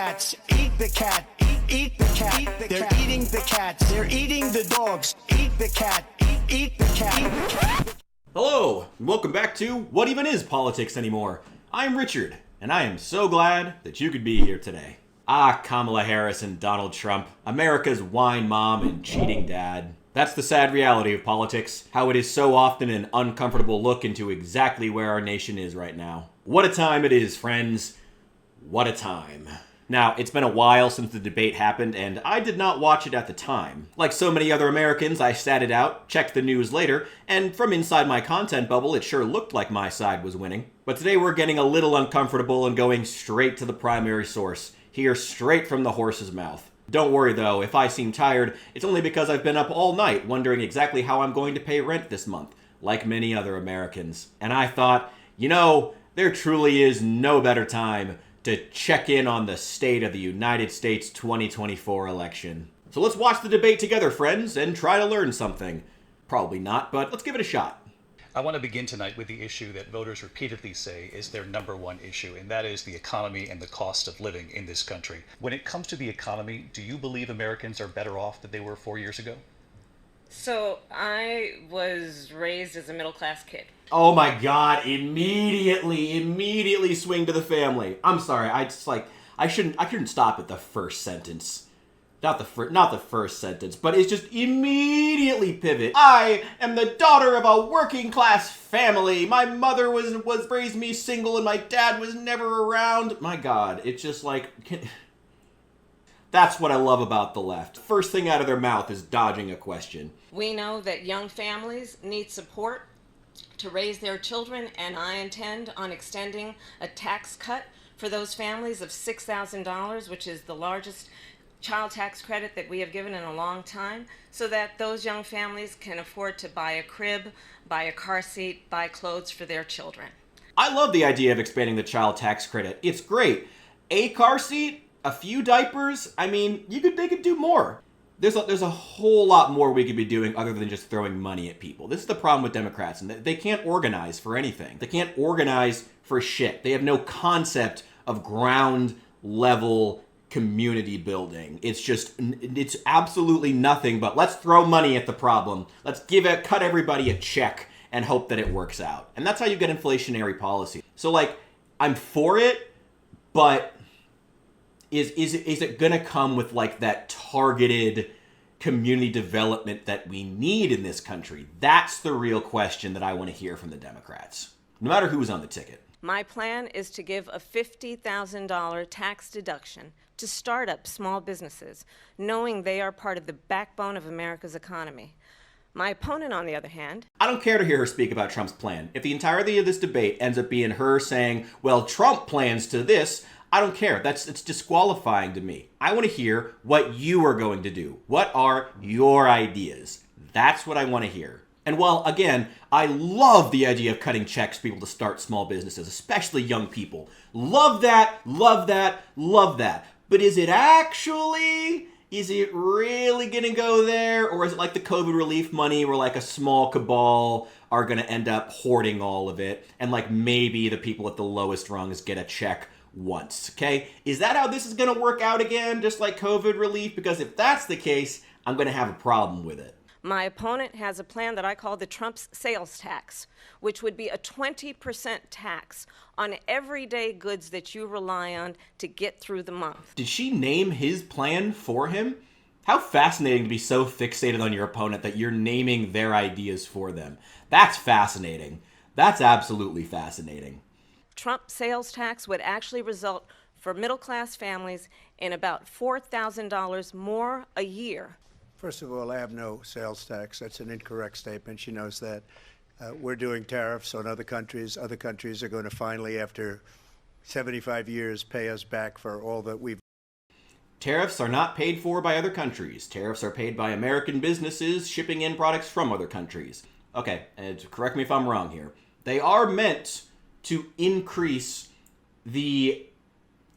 cats, eat the cat, eat the cat. They're eating the cats, they're eating the dogs. Eat the cat, eat the cat. Hello, and welcome back to What Even Is Politics Anymore? I'm Richard, and I am so glad that you could be here today. Kamala Harris and Donald Trump, America's wine mom and cheating dad. That's the sad reality of politics, how it is so often an uncomfortable look into exactly where our nation is right now. What a time it is, friends. What a time. Now, it's been a while since the debate happened, and I did not watch it at the time. Like so many other Americans, I sat it out, checked the news later, and from inside my content bubble, it sure looked like my side was winning. But today we're getting a little uncomfortable and going straight to the primary source, here straight from the horse's mouth. Don't worry though, if I seem tired, it's only because I've been up all night wondering exactly how I'm going to pay rent this month, like many other Americans. And I thought, there truly is no better time to check in on the state of the United States 2024 election. So let's watch the debate together, friends, and try to learn something. Probably not, but let's give it a shot. I want to begin tonight with the issue that voters repeatedly say is their number one issue, and that is the economy and the cost of living in this country. When it comes to the economy, do you believe Americans are better off than they were 4 years ago? So I was raised as a middle-class kid. Oh my god, immediately swing to the family. I'm sorry, I couldn't stop at the first sentence. Not the first sentence, but it's just immediately pivot. I am the daughter of a working class family. My mother was raised me single and my dad was never around. My god, it's just like... That's what I love about the left. First thing out of their mouth is dodging a question. We know that young families need support to raise their children, and I intend on extending a tax cut for those families of $6,000, which is the largest child tax credit that we have given in a long time, so that those young families can afford to buy a crib, buy a car seat, buy clothes for their children. I love the idea of expanding the child tax credit. It's great. A car seat, a few diapers, they could do more. There's a whole lot more we could be doing other than just throwing money at people. This is the problem with Democrats, and they can't organize for anything. They can't organize for shit. They have no concept of ground level community building. It's absolutely nothing but let's throw money at the problem. Let's cut everybody a check and hope that it works out. And that's how you get inflationary policy. So I'm for it, but is it gonna come with that targeted community development that we need in this country? That's the real question that I want to hear from the Democrats, no matter who's on the ticket. My plan is to give a $50,000 tax deduction to start-up small businesses, knowing they are part of the backbone of America's economy. My opponent, on the other hand... I don't care to hear her speak about Trump's plan. If the entirety of this debate ends up being her saying, well, Trump plans to this, I don't care. It's disqualifying to me. I want to hear what you are going to do. What are your ideas? That's what I want to hear. And while, again, I love the idea of cutting checks for people to start small businesses, especially young people. Love that, love that, love that. But is it really going to go there? Or is it like the COVID relief money where a small cabal are going to end up hoarding all of it? And maybe the people at the lowest rungs get a check once, okay? Is that how this is going to work out again, just like COVID relief? Because if that's the case, I'm going to have a problem with it. My opponent has a plan that I call the Trump's sales tax, which would be a 20% tax on everyday goods that you rely on to get through the month. Did she name his plan for him? How fascinating to be so fixated on your opponent that you're naming their ideas for them. That's fascinating. That's absolutely fascinating. Trump's sales tax would actually result for middle-class families in about $4,000 more a year. First of all, I have no sales tax. That's an incorrect statement. She knows that. We're doing tariffs on other countries. Other countries are going to finally, after 75 years, pay us back for all that we've... Tariffs are not paid for by other countries. Tariffs are paid by American businesses shipping in products from other countries. Okay, and correct me if I'm wrong here. They are meant to increase the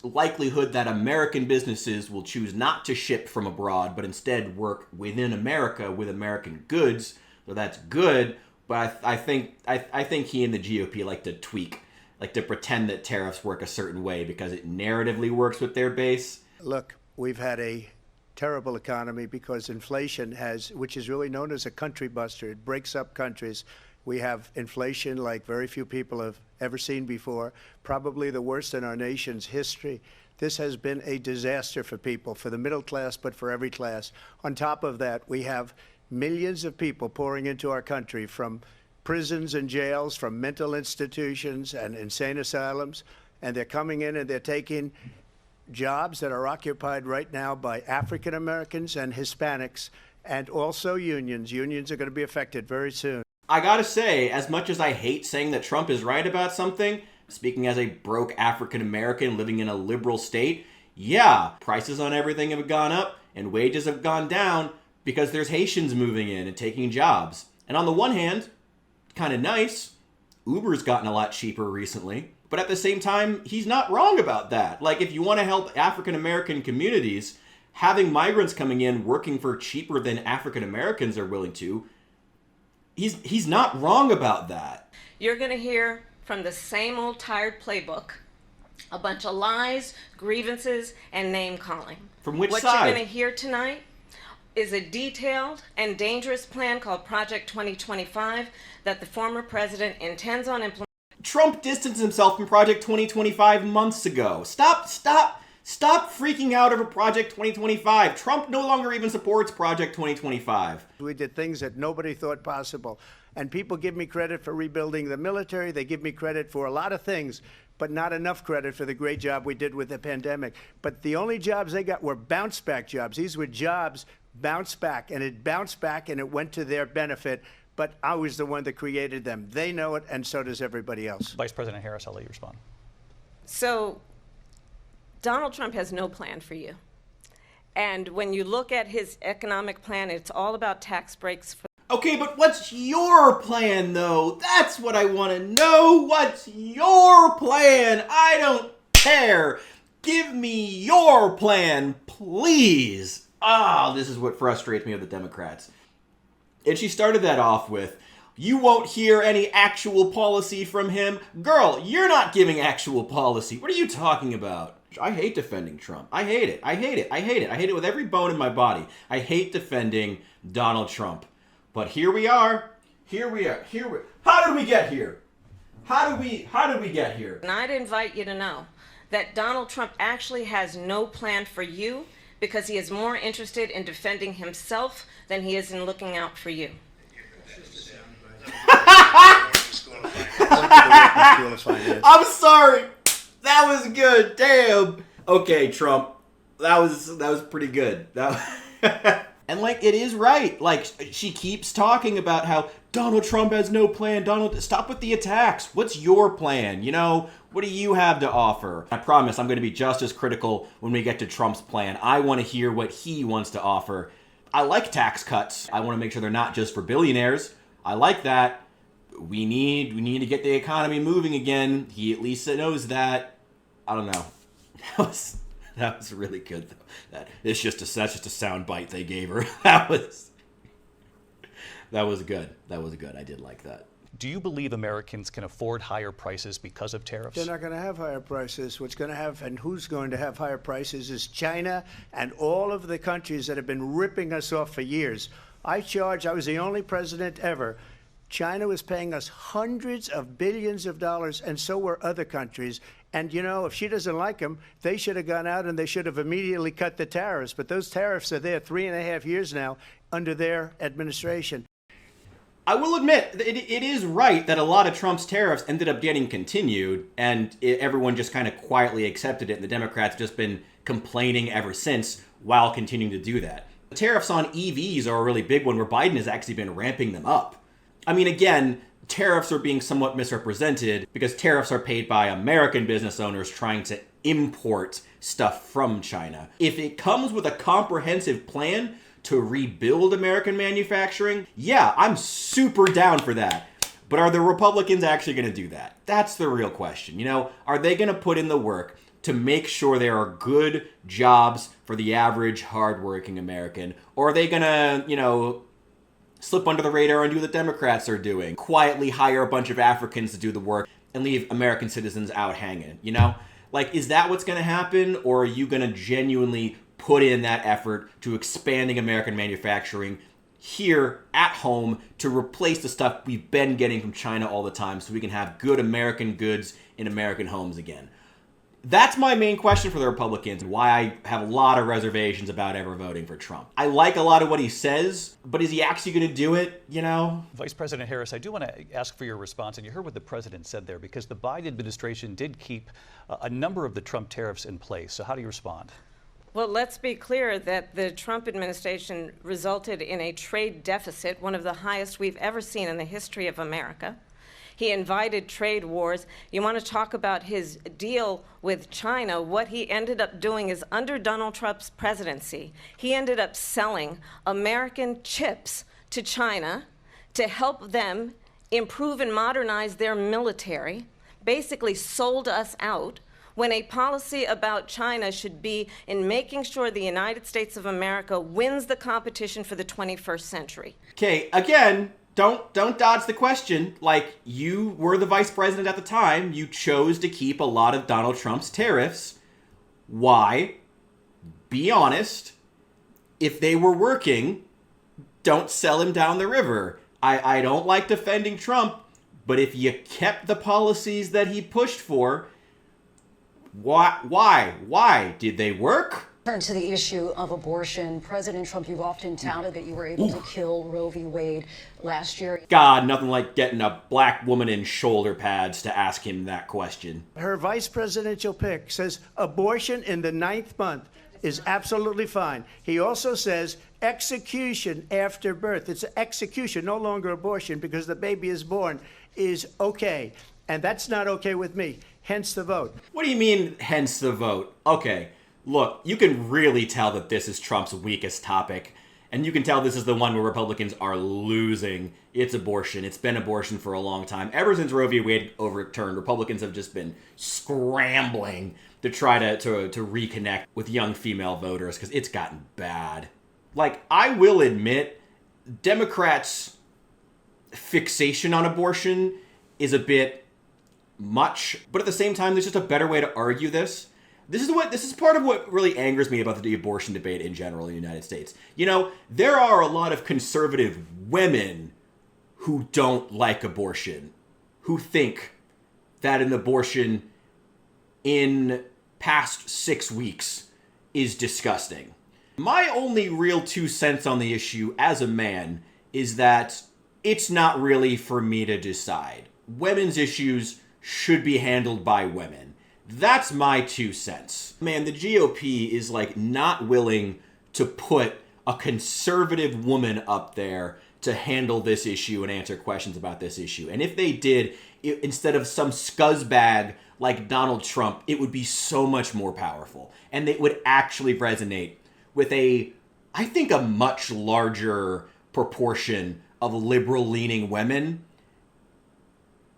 likelihood that American businesses will choose not to ship from abroad, but instead work within America with American goods. So that's good, but I think he and the GOP like to tweak like to pretend that tariffs work a certain way because it narratively works with their base. Look, we've had a terrible economy because inflation has, which is really known as a country buster. It breaks up countries. We have inflation like very few people have ever seen before, probably the worst in our nation's history. This has been a disaster for people, for the middle class, but for every class. On top of that, we have millions of people pouring into our country from prisons and jails, from mental institutions and insane asylums, and they're coming in and they're taking jobs that are occupied right now by African Americans and Hispanics, and also unions. Unions are going to be affected very soon. I gotta say, as much as I hate saying that Trump is right about something, speaking as a broke African American living in a liberal state, yeah, prices on everything have gone up and wages have gone down because there's Haitians moving in and taking jobs. And on the one hand, kind of nice, Uber's gotten a lot cheaper recently. But at the same time, he's not wrong about that. Like, if you want to help African American communities, having migrants coming in working for cheaper than African Americans are willing to, he's not wrong about that. You're going to hear from the same old tired playbook a bunch of lies, grievances, and name calling. From which what side? What you're going to hear tonight is a detailed and dangerous plan called Project 2025 that the former president intends on implementing. Trump distanced himself from Project 2025 months ago. Stop freaking out over Project 2025. Trump no longer even supports Project 2025. We did things that nobody thought possible. And people give me credit for rebuilding the military. They give me credit for a lot of things, but not enough credit for the great job we did with the pandemic. But the only jobs they got were bounce back jobs. These were jobs bounce back, and it bounced back and it went to their benefit. But I was the one that created them. They know it, and so does everybody else. Vice President Harris, I'll let you respond. So Donald Trump has no plan for you. And when you look at his economic plan, it's all about tax breaks for. Okay, but what's your plan, though? That's what I want to know. What's your plan? I don't care. Give me your plan, please. This is what frustrates me with the Democrats. And she started that off with, you won't hear any actual policy from him. Girl, you're not giving actual policy. What are you talking about? I hate defending Trump. I hate it. I hate it. I hate it. I hate it with every bone in my body. I hate defending Donald Trump. But here we are. How did we get here? How did we get here? And I'd invite you to know that Donald Trump actually has no plan for you because he is more interested in defending himself than he is in looking out for you. I'm sorry. That was good. Damn. Okay, Trump. That was pretty good. And like, it is right. Like, she keeps talking about how Donald Trump has no plan. Stop with the attacks. What's your plan? You know, what do you have to offer? I promise I'm going to be just as critical when we get to Trump's plan. I want to hear what he wants to offer. I like tax cuts. I want to make sure they're not just for billionaires. I like that. We need to get the economy moving again. He at least knows that. I don't know. That was really good, though. That's just a sound bite they gave her. That was good. That was good. I did like that. Do you believe Americans can afford higher prices because of tariffs? They're not going to have higher prices. What's going to have and who's going to have higher prices is China and all of the countries that have been ripping us off for years. I was the only president ever. China was paying us hundreds of billions of dollars, and so were other countries. And, you know, if she doesn't like them, they should have gone out and they should have immediately cut the tariffs. But those tariffs are there 3.5 years now under their administration. I will admit, it is right that a lot of Trump's tariffs ended up getting continued, and everyone just kind of quietly accepted it, and the Democrats have just been complaining ever since while continuing to do that. The tariffs on EVs are a really big one, where Biden has actually been ramping them up. I mean, again, tariffs are being somewhat misrepresented because tariffs are paid by American business owners trying to import stuff from China. If it comes with a comprehensive plan to rebuild American manufacturing, yeah, I'm super down for that. But are the Republicans actually going to do that? That's the real question. You know, are they going to put in the work to make sure there are good jobs for the average, hardworking American? Or are they going to, you know, slip under the radar and do what the Democrats are doing? Quietly hire a bunch of Africans to do the work and leave American citizens out hanging, you know? Like, is that what's going to happen, or are you going to genuinely put in that effort to expanding American manufacturing here at home to replace the stuff we've been getting from China all the time so we can have good American goods in American homes again? That's my main question for the Republicans, why I have a lot of reservations about ever voting for Trump. I like a lot of what he says, but is he actually going to do it, you know? Vice President Harris, I do want to ask for your response, and you heard what the president said there, because the Biden administration did keep a number of the Trump tariffs in place. So how do you respond? Well, let's be clear that the Trump administration resulted in a trade deficit, one of the highest we've ever seen in the history of America. He invited trade wars. You want to talk about his deal with China? What he ended up doing is, under Donald Trump's presidency, he ended up selling American chips to China to help them improve and modernize their military, basically sold us out, when a policy about China should be in making sure the United States of America wins the competition for the 21st century. Okay, again, don't dodge the question. Like, you were the vice president at the time. You chose to keep a lot of Donald Trump's tariffs. Why? Be honest. If they were working, don't sell him down the river. I don't like defending Trump, but if you kept the policies that he pushed for, why? Did they work? Turn to the issue of abortion. President Trump, you've often touted that you were able to kill Roe v. Wade last year. God, nothing like getting a black woman in shoulder pads to ask him that question. Her vice presidential pick says abortion in the 9th month is absolutely fine. He also says execution after birth. It's execution, no longer abortion, because the baby is born, is okay. And that's not okay with me. Hence the vote. What do you mean, hence the vote? Okay, look, you can really tell that this is Trump's weakest topic. And you can tell this is the one where Republicans are losing. It's abortion. It's been abortion for a long time. Ever since Roe v. Wade overturned, Republicans have just been scrambling to try to reconnect with young female voters because it's gotten bad. Like, I will admit, Democrats' fixation on abortion is a bit much, but at the same time, there's just a better way to argue this. This is part of what really angers me about the abortion debate in general in the United States. You know, there are a lot of conservative women who don't like abortion, who think that an abortion in past 6 weeks is disgusting. My only real 2 cents on the issue as a man is that it's not really for me to decide. Women's issues should be handled by women. That's my 2 cents. Man, the GOP is like not willing to put a conservative woman up there to handle this issue and answer questions about this issue. And if they did, instead of some scuzzbag like Donald Trump, it would be so much more powerful. And it would actually resonate with I think a much larger proportion of liberal-leaning women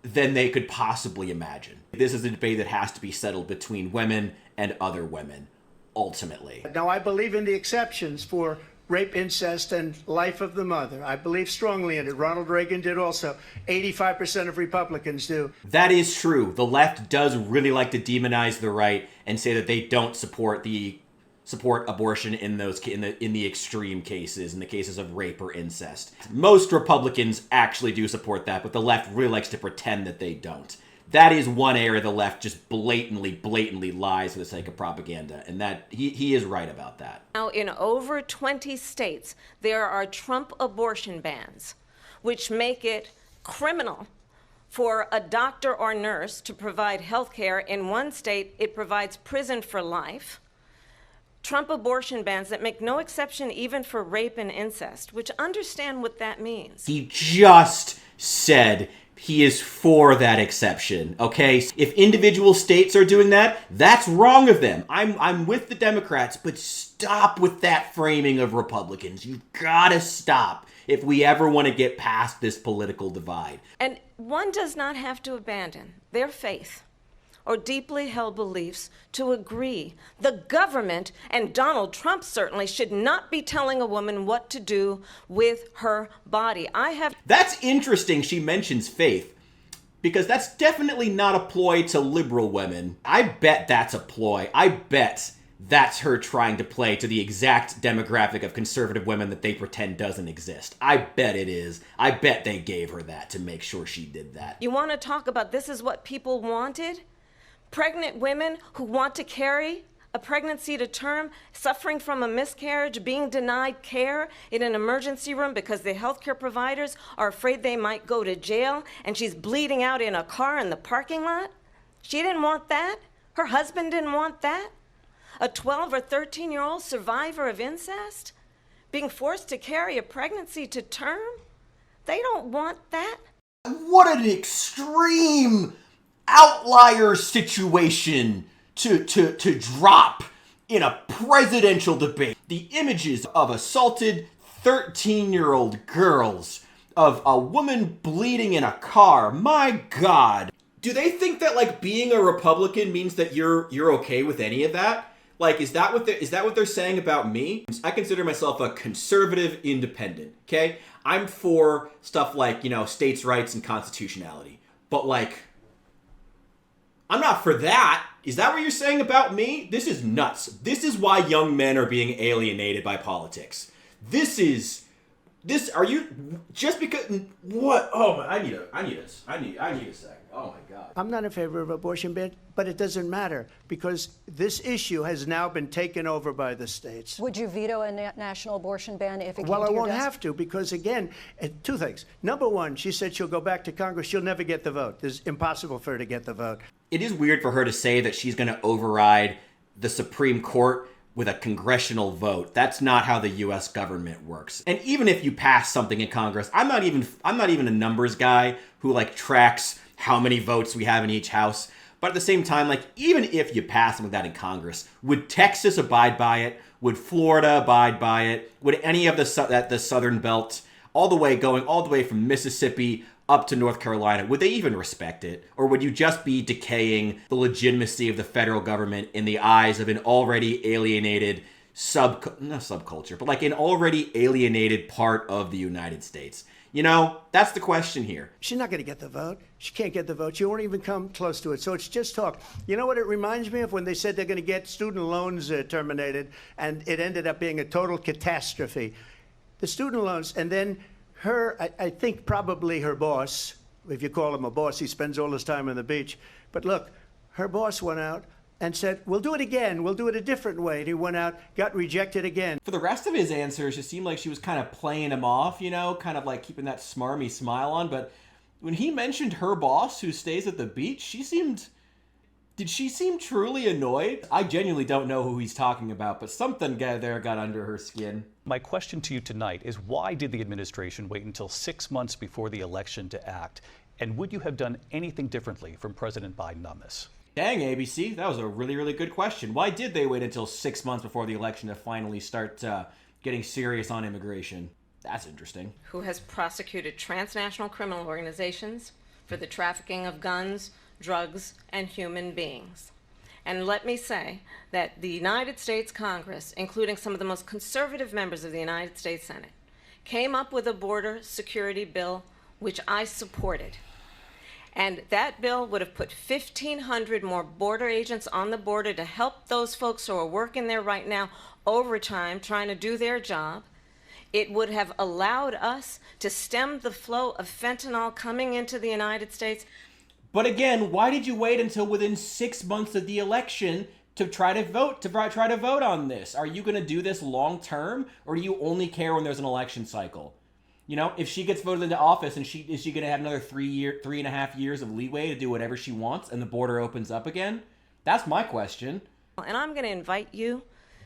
than they could possibly imagine. This is a debate that has to be settled between women and other women, ultimately. Now, I believe in the exceptions for rape, incest, and life of the mother. I believe strongly in it. Ronald Reagan did also. 85% of Republicans do. That is true. The left does really like to demonize the right and say that they don't support abortion in the extreme cases, in the cases of rape or incest. Most Republicans actually do support that, but the left really likes to pretend that they don't. That is one area the left just blatantly lies for the sake of propaganda, and that he is right about that. Now, in over 20 states, there are Trump abortion bans, which make it criminal for a doctor or nurse to provide health care. In one state, it provides prison for life. Trump abortion bans that make no exception even for rape and incest, which understand what that means. He just said he is for that exception, okay? If individual states are doing that, that's wrong of them. I'm with the Democrats, but stop with that framing of Republicans. You've got to stop if we ever want to get past this political divide. And one does not have to abandon their faith or deeply held beliefs to agree. The government, and Donald Trump certainly, should not be telling a woman what to do with her body. That's interesting she mentions faith. Because that's definitely not a ploy to liberal women. I bet that's a ploy. I bet that's her trying to play to the exact demographic of conservative women that they pretend doesn't exist. I bet it is. I bet they gave her that to make sure she did that. You want to talk about this is what people wanted? Pregnant women who want to carry a pregnancy to term, suffering from a miscarriage, being denied care in an emergency room because the healthcare providers are afraid they might go to jail, and she's bleeding out in a car in the parking lot? She didn't want that. Her husband didn't want that. A 12 or 13-year-old survivor of incest being forced to carry a pregnancy to term? They don't want that. What an extreme outlier situation to drop in a presidential debate. The images of assaulted 13-year-old girls, of a woman bleeding in a car. My God. Do they think that, like, being a Republican means that you're okay with any of that? Like, is that what they're saying about me? I consider myself a conservative independent, okay? I'm for stuff like, states' rights and constitutionality. But, like, I'm not for that. Is that what you're saying about me? This is nuts. This is why young men are being alienated by politics. Are you, just because, what? Oh, I need a second. Oh my God. I'm not in favor of abortion ban, but it doesn't matter because this issue has now been taken over by the states. Would you veto a national abortion ban if it came Well, to I your won't desk? have to because, again, two things. Number one, she said she'll go back to Congress. She'll never get the vote. It's impossible for her to get the vote. It is weird for her to say that she's going to override the Supreme Court with a congressional vote. That's not how the U.S. government works. And even if you pass something in Congress, I'm not even a numbers guy who like tracks how many votes we have in each house. But at the same time, like, even if you pass something like that in Congress, would Texas abide by it? Would Florida abide by it? Would any of the Southern Belt, going all the way from Mississippi up to North Carolina, would they even respect it? Or would you just be decaying the legitimacy of the federal government in the eyes of an already alienated not subculture, but like an already alienated part of the United States? That's the question here. She's not going to get the vote. She can't get the vote. She won't even come close to it. So it's just talk. You know what it reminds me of? When they said they're going to get student loans terminated, and it ended up being a total catastrophe. The student loans, and then I think probably her boss, if you call him a boss, he spends all his time on the beach. But look, her boss went out and said, we'll do it again. We'll do it a different way. And he went out, got rejected again. For the rest of his answers, it seemed like she was kind of playing him off, kind of like keeping that smarmy smile on. But when he mentioned her boss who stays at the beach, did she seem truly annoyed? I genuinely don't know who he's talking about, but something there got under her skin. My question to you tonight is, why did the administration wait until 6 months before the election to act? And would you have done anything differently from President Biden on this? Dang, ABC, that was a really, really good question. Why did they wait until 6 months before the election to finally start getting serious on immigration? That's interesting. Who has prosecuted transnational criminal organizations for the trafficking of guns, drugs, and human beings. And let me say that the United States Congress, including some of the most conservative members of the United States Senate, came up with a border security bill which I supported. And that bill would have put 1,500 more border agents on the border to help those folks who are working there right now overtime trying to do their job. It would have allowed us to stem the flow of fentanyl coming into the United States. But again, why did you wait until within 6 months of the election to try to vote on this? Are you going to do this long term, or do you only care when there's an election cycle? If she gets voted into office, and is she going to have another 3.5 years of leeway to do whatever she wants, and the border opens up again? That's my question. And I'm going to invite you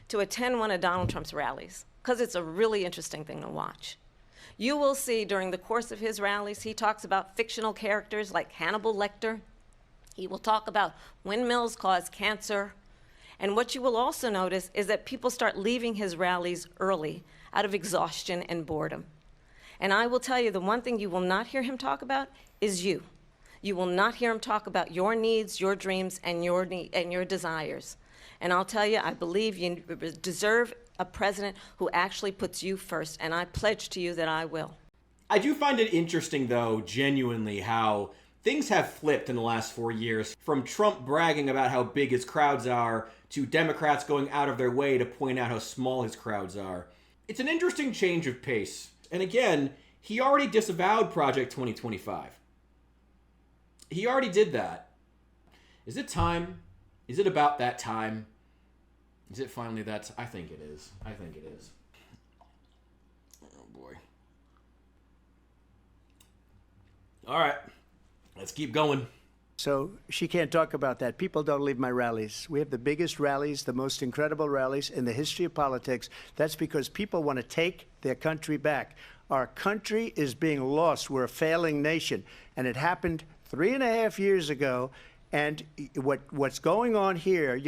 to attend one of Donald Trump's rallies, because it's a really interesting thing to watch. You will see during the course of his rallies, he talks about fictional characters like Hannibal Lecter. He will talk about windmills cause cancer. And what you will also notice is that people start leaving his rallies early out of exhaustion and boredom. And I will tell you, the one thing you will not hear him talk about is you. You will not hear him talk about your needs, your dreams, and your desires. And I'll tell you, I believe you deserve a president who actually puts you first, and I pledge to you that I will. I do find it interesting, though, genuinely, how Things have flipped in the last 4 years, from Trump bragging about how big his crowds are to Democrats going out of their way to point out how small his crowds are. It's an interesting change of pace. And again, he already disavowed Project 2025. He already did that. Is it time? Is it about that time? Is it finally that? I think it is. I think it is. Oh boy. All right. Let's keep going. So she can't talk about that. People don't leave my rallies. We have the biggest rallies, the most incredible rallies in the history of politics. That's because people want to take their country back. Our country is being lost. We're a failing nation. And it happened 3.5 years ago. And what's going on here...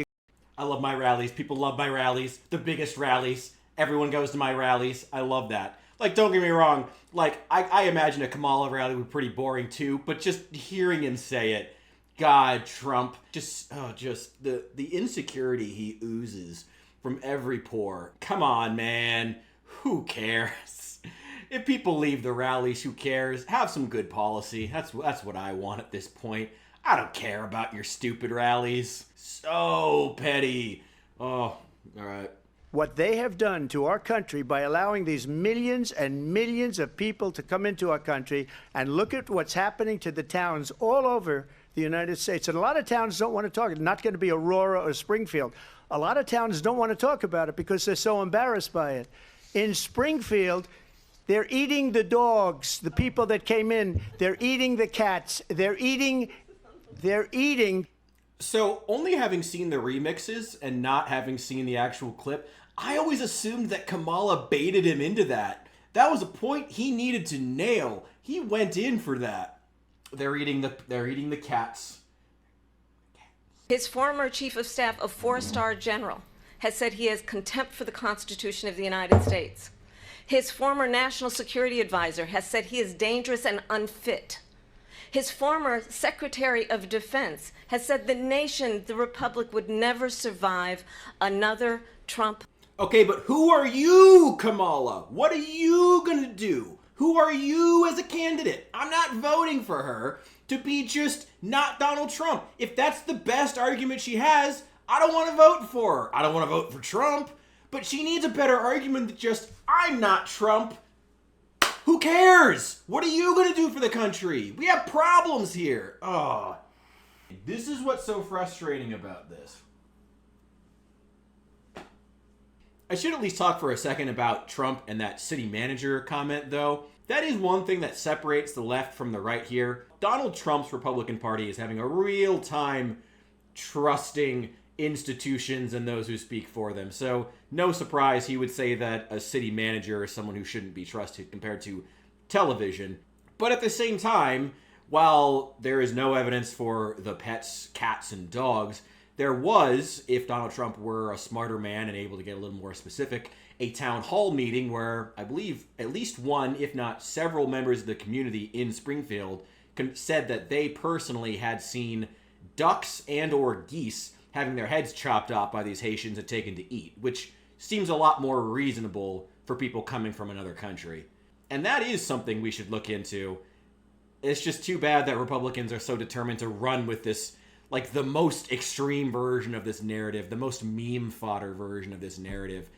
I love my rallies. People love my rallies. The biggest rallies. Everyone goes to my rallies. I love that. Like, don't get me wrong. Like, I imagine a Kamala rally would be pretty boring too. But just hearing him say it, God, Trump, just the insecurity he oozes from every pore. Come on, man. Who cares? If people leave the rallies, who cares? Have some good policy. That's what I want at this point. I don't care about your stupid rallies. So petty. Oh, all right. What they have done to our country by allowing these millions and millions of people to come into our country, and look at what's happening to the towns all over the United States. And a lot of towns don't want to talk. It's not going to be Aurora or Springfield. A lot of towns don't want to talk about it because they're so embarrassed by it. In Springfield, they're eating the dogs, the people that came in. They're eating the cats. They're eating. So, only having seen the remixes and not having seen the actual clip, I always assumed that Kamala baited him into that. That was a point he needed to nail. He went in for that. They're eating the cats. His former chief of staff, a 4-star general, has said he has contempt for the Constitution of the United States. His former national security advisor has said he is dangerous and unfit. His former Secretary of Defense has said the nation, the Republic, would never survive another Trump. Okay, but who are you, Kamala? What are you gonna do? Who are you as a candidate? I'm not voting for her to be just not Donald Trump. If that's the best argument she has, I don't want to vote for her. I don't want to vote for Trump. But she needs a better argument than just, I'm not Trump. Who cares? What are you going to do for the country? We have problems here. Oh, this is what's so frustrating about this. I should at least talk for a second about Trump and that city manager comment, though. That is one thing that separates the left from the right here. Donald Trump's Republican Party is having a real time trusting institutions and those who speak for them. So no surprise he would say that a city manager is someone who shouldn't be trusted compared to television. But at the same time, while there is no evidence for the pets, cats, and dogs, there was, if Donald Trump were a smarter man and able to get a little more specific, a town hall meeting where I believe at least one, if not several members of the community in Springfield said that they personally had seen ducks and or geese having their heads chopped off by these Haitians and taken to eat, which seems a lot more reasonable for people coming from another country. And that is something we should look into. It's just too bad that Republicans are so determined to run with this, like the most extreme version of this narrative, the most meme fodder version of this narrative,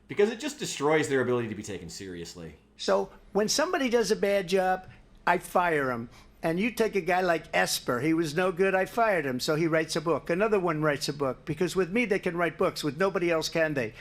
because it just destroys their ability to be taken seriously. So when somebody does a bad job, I fire him. And you take a guy like Esper, he was no good, I fired him, so he writes a book. Another one writes a book, because with me they can write books, with nobody else can they.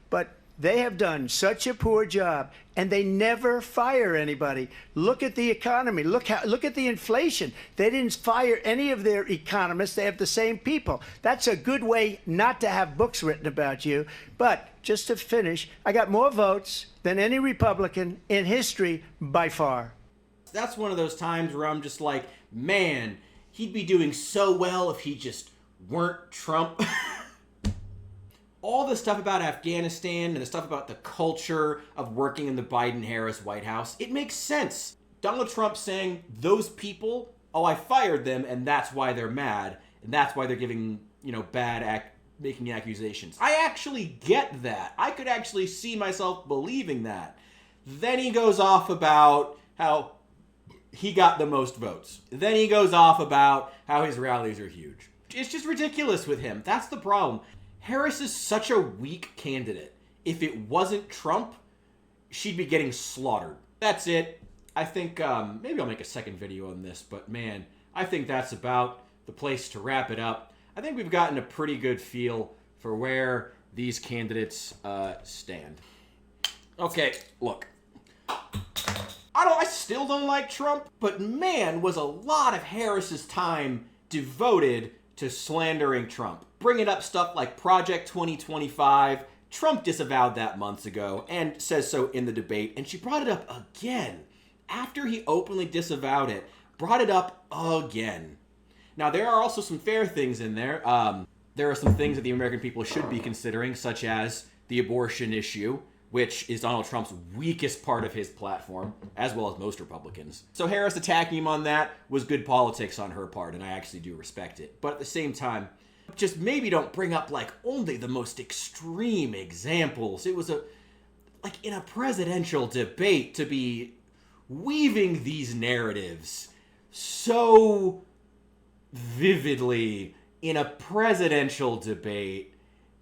But they have done such a poor job, and they never fire anybody. Look at the economy, look at the inflation. They didn't fire any of their economists, they have the same people. That's a good way not to have books written about you. But just to finish, I got more votes than any Republican in history by far. That's one of those times where I'm just like, man, he'd be doing so well if he just weren't Trump. All the stuff about Afghanistan and the stuff about the culture of working in the Biden-Harris White House, it makes sense. Donald Trump saying those people, oh, I fired them, and that's why they're mad, and that's why they're giving, making accusations. I actually get that. I could actually see myself believing that. Then he goes off about how he got the most votes. Then he goes off about how his rallies are huge. It's just ridiculous with him. That's the problem. Harris is such a weak candidate. If it wasn't Trump, she'd be getting slaughtered. That's it. I think maybe I'll make a second video on this, but man, I think that's about the place to wrap it up. I think we've gotten a pretty good feel for where these candidates stand. Okay, look. I still don't like Trump, but man, was a lot of Harris's time devoted to slandering Trump. Bringing up stuff like Project 2025. Trump disavowed that months ago and says so in the debate, and she brought it up again. After he openly disavowed it, brought it up again. Now, there are also some fair things in there. There are some things that the American people should be considering, such as the abortion issue, which is Donald Trump's weakest part of his platform, as well as most Republicans. So Harris attacking him on that was good politics on her part, and I actually do respect it. But at the same time, just maybe don't bring up, like, only the most extreme examples. It was like, in a presidential debate, to be weaving these narratives so vividly in a presidential debate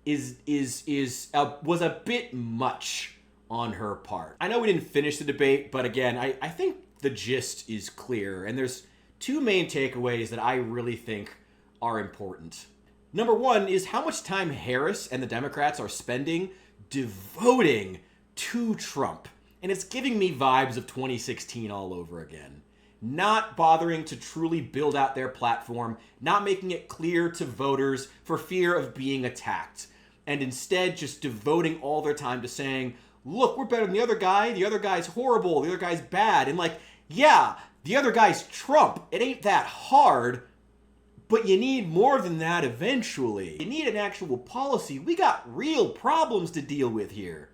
was a bit much on her part. I know we didn't finish the debate, but again, I think the gist is clear, and there's two main takeaways that I really think are important. Number one is how much time Harris and the Democrats are spending devoting to Trump. And it's giving me vibes of 2016 all over again. Not bothering to truly build out their platform, not making it clear to voters for fear of being attacked, and instead just devoting all their time to saying, look, we're better than the other guy's horrible, the other guy's bad, and like, yeah, the other guy's Trump. It ain't that hard, but you need more than that eventually. You need an actual policy. We got real problems to deal with here.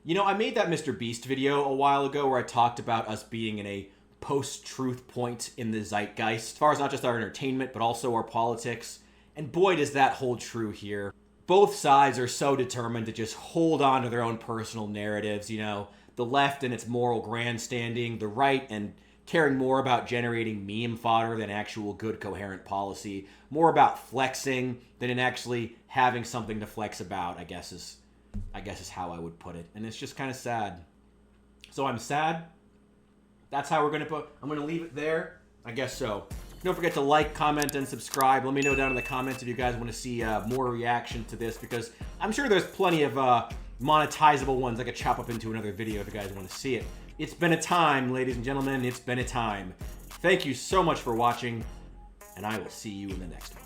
You know, I made that Mr. Beast video a while ago where I talked about us being in a post-truth point in the zeitgeist, as far as not just our entertainment, but also our politics. And boy, does that hold true here. Both sides are so determined to just hold on to their own personal narratives, you know, the left and its moral grandstanding, the right and caring more about generating meme fodder than actual good coherent policy, more about flexing than in actually having something to flex about, I guess is how I would put it. And it's just kind of sad. So I'm sad. That's how I'm going to leave it there. I guess so. Don't forget to like, comment, and subscribe. Let me know down in the comments if you guys want to see more reaction to this, because I'm sure there's plenty of monetizable ones I could chop up into another video if you guys want to see it. It's been a time, ladies and gentlemen. It's been a time. Thank you so much for watching, and I will see you in the next one.